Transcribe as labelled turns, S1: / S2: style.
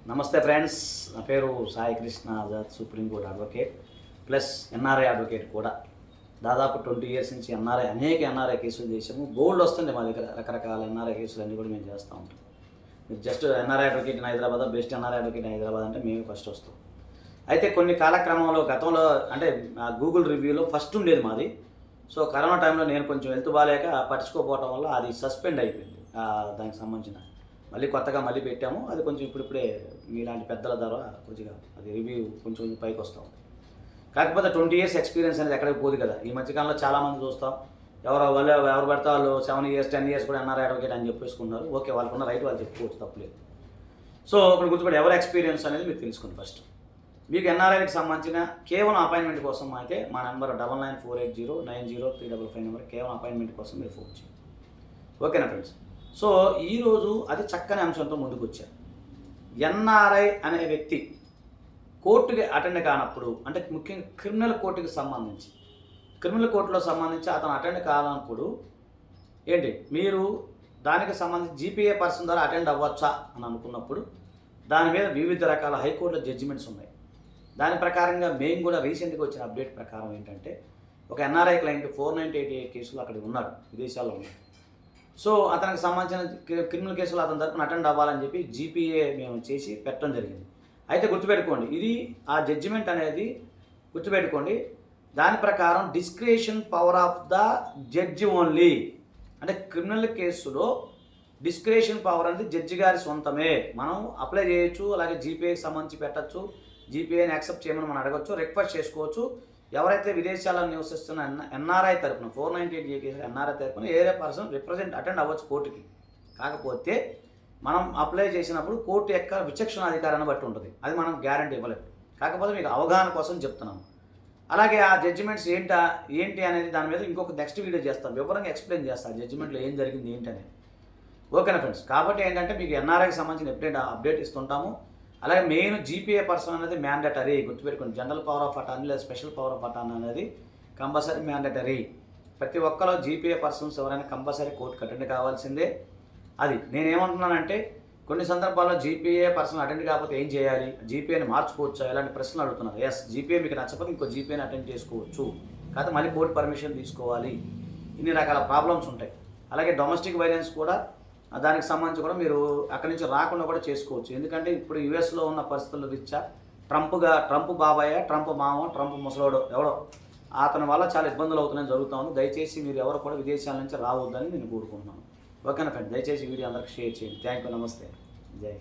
S1: నమస్తే ఫ్రెండ్స్, నా పేరు Sai Krishna Azad, supreme court advocate plus NRI advocate కూడా. దాదాపు 20 ఇయర్స్ నుంచి అనేక ఎన్ఆర్ఐ కేసులు చేసాము. గోల్డ్ వస్తుంది మా దగ్గర, రకరకాల ఎన్ఆర్ఐ కేసులు అన్నీ కూడా మేము చేస్తూ ఉంటాం. మీరు just NRI advocate in Hyderabad, best NRI advocate in Hyderabad అంటే మేము ఫస్ట్ వస్తాం. అయితే కొన్ని కాలక్రమంలో గతంలో అంటే గూగుల్ రివ్యూలో ఫస్ట్ ఉండేది మాది. సో కరోనా టైంలో నేను కొంచెం హెల్త్ బాగాలేక పట్టించుకోకపోవడం వల్ల అది సస్పెండ్ అయిపోయింది. దానికి సంబంధించిన మళ్ళీ కొత్తగా మళ్ళీ పెట్టాము. అది కొంచెం ఇప్పుడిప్పుడే మీలాంటి పెద్దల ద్వారా కొద్దిగా అది రివ్యూ కొంచెం పైకి వస్తూ ఉంది. కాకపోతే 20 ఇయర్స్ ఎక్స్పీరియన్స్ అనేది ఎక్కడికి పోదు కదా. ఈ మధ్యకాలంలో చాలామంది చూస్తాం, ఎవరు పడితే వాళ్ళు 7 ఇయర్స్ 10 ఇయర్స్ కూడా ఎన్ఆర్ఐ అడ్వకేట్ అని చెప్పేసుకున్నారు. ఓకే, వాళ్ళకున్న రైట్ వాళ్ళు చెప్పుకోవచ్చు, తప్పలేదు. సో ఇప్పుడు గుర్తుపడి ఎవరు ఎక్స్పీరియన్స్ అనేది మీరు తెలుసుకోండి. ఫస్ట్ మీకు ఎన్ఆర్ఐకి సంబంధించిన కేవలం అపాయింట్మెంట్ కోసం అయితే మా నెంబర్ 9948090355 నెంబర్ కేవలం అపాయింట్మెంట్ కోసం మీరు ఫోన్ చేయండి. ఓకేనా ఫ్రెండ్స్? సో ఈరోజు అది చక్కని అంశంతో ముందుకు వచ్చాను. ఎన్ఆర్ఐ అనే వ్యక్తి కోర్టుకి అటెండ్ కానప్పుడు, అంటే ముఖ్యంగా క్రిమినల్ కోర్టుకి సంబంధించి క్రిమినల్ కోర్టులో సంబంధించి అతను అటెండ్ కానప్పుడు ఏంటి, మీరు దానికి సంబంధించి జీపీఏ పర్సన్ ద్వారా అటెండ్ అవ్వచ్చా అని అనుకున్నప్పుడు దాని మీద వివిధ రకాల హైకోర్టులో జడ్జిమెంట్స్ ఉన్నాయి. దాని ప్రకారంగా మేము కూడా రీసెంట్గా వచ్చిన అప్డేట్ ప్రకారం ఏంటంటే, ఒక ఎన్ఆర్ఐ క్లయింట్ 498A కేసులు అక్కడ ఉన్నాడు, విదేశాల్లో ఉన్నాడు. సో అతనికి సంబంధించిన క్రిమినల్ కేసులు అతని తరపున అటెండ్ అవ్వాలని చెప్పి జీపీఏ మేము చేసి పెట్టడం జరిగింది. అయితే గుర్తుపెట్టుకోండి, ఇది ఆ జడ్జిమెంట్ అనేది గుర్తుపెట్టుకోండి, దాని ప్రకారం discretion power of the judge only. అంటే క్రిమినల్ కేసులో డిస్క్రిషన్ పవర్ అనేది జడ్జి గారి సొంతమే. మనం అప్లై చేయొచ్చు, అలాగే జీపీఏకి సంబంధించి పెట్టచ్చు, జీపీఏని యాక్సెప్ట్ చేయమని మనం అడగచ్చు, రిక్వెస్ట్ చేసుకోవచ్చు. ఎవరైతే విదేశాల్లో నివసిస్తున్న ఎన్ఆర్ఐ తరపున 498A కేసు ఎన్ఆర్ఐ తరపున ఏరే పర్సన్ అటెండ్ అవ్వచ్చు కోర్టుకి. కాకపోతే మనం అప్లై చేసినప్పుడు కోర్టు యొక్క విచక్షణాధికారాన్ని బట్టి ఉంటుంది, అది మనం గ్యారంటీ ఇవ్వలేదు. కాకపోతే మీకు అవగాహన కోసం చెప్తున్నాము. అలాగే ఆ జడ్జిమెంట్స్ ఏంటి అనేది దాని మీద ఇంకొక నెక్స్ట్ వీడియో చేస్తాం, వివరంగా ఎక్స్ప్లెయిన్ చేస్తాను జడ్జిమెంట్లో ఏం జరిగింది ఏంటి అనేది. ఓకేనా ఫ్రెండ్స్? కాబట్టి ఏంటంటే మీకు ఎన్ఆర్ఐకి సంబంధించిన అప్డేట్ ఇస్తుంటాము. అలాగే మెయిన్ జీపీఏ పర్సన్ అనేది మ్యాండటరీ, గుర్తుపెట్టుకోండి. జనరల్ పవర్ ఆఫ్ అటార్నీ లేదా స్పెషల్ పవర్ ఆఫ్ అటార్నీ అనేది కంపల్సరీ మ్యాండటరీ. ప్రతి ఒక్కరు జీపీఏ పర్సన్స్ ఎవరైనా కంపల్సరీ కోర్టుకి అటెండ్ కావాల్సిందే. అది నేనేమంటున్నానంటే, కొన్ని సందర్భాల్లో జీపీఏ పర్సన్ అటెండ్ కాకపోతే ఏం చేయాలి, జీపీఏని మార్చుకోవచ్చా, ఇలాంటి ప్రశ్నలు అడుగుతున్నారు. ఎస్, జీపీఏ మీకు నచ్చకపోతే ఇంకో జీపీఏని అటెండ్ చేసుకోవచ్చు, కాకపోతే మళ్ళీ కోర్టు పర్మిషన్ తీసుకోవాలి. ఇన్ని రకాల ప్రాబ్లమ్స్ ఉంటాయి. అలాగే డొమెస్టిక్ వైలెన్స్ కూడా దానికి సంబంధించి కూడా మీరు అక్కడి నుంచి రాకుండా కూడా చేసుకోవచ్చు. ఎందుకంటే ఇప్పుడు యుఎస్లో ఉన్న పరిస్థితుల రీత్యా ట్రంప్ బాబాయ్, ట్రంప్ మామ, ట్రంప్ ముసలోడు ఎవడో అతని వల్ల చాలా ఇబ్బందులు అవుతున్నాయని జరుగుతూ ఉంది. దయచేసి మీరు ఎవరు కూడా విదేశాల నుంచి రావద్దని నేను కోరుకుంటున్నాను. ఓకేనా ఫ్రెండ్? దయచేసి వీడియో అందరికి షేర్ చేయండి. థ్యాంక్ యూ, నమస్తే, జై.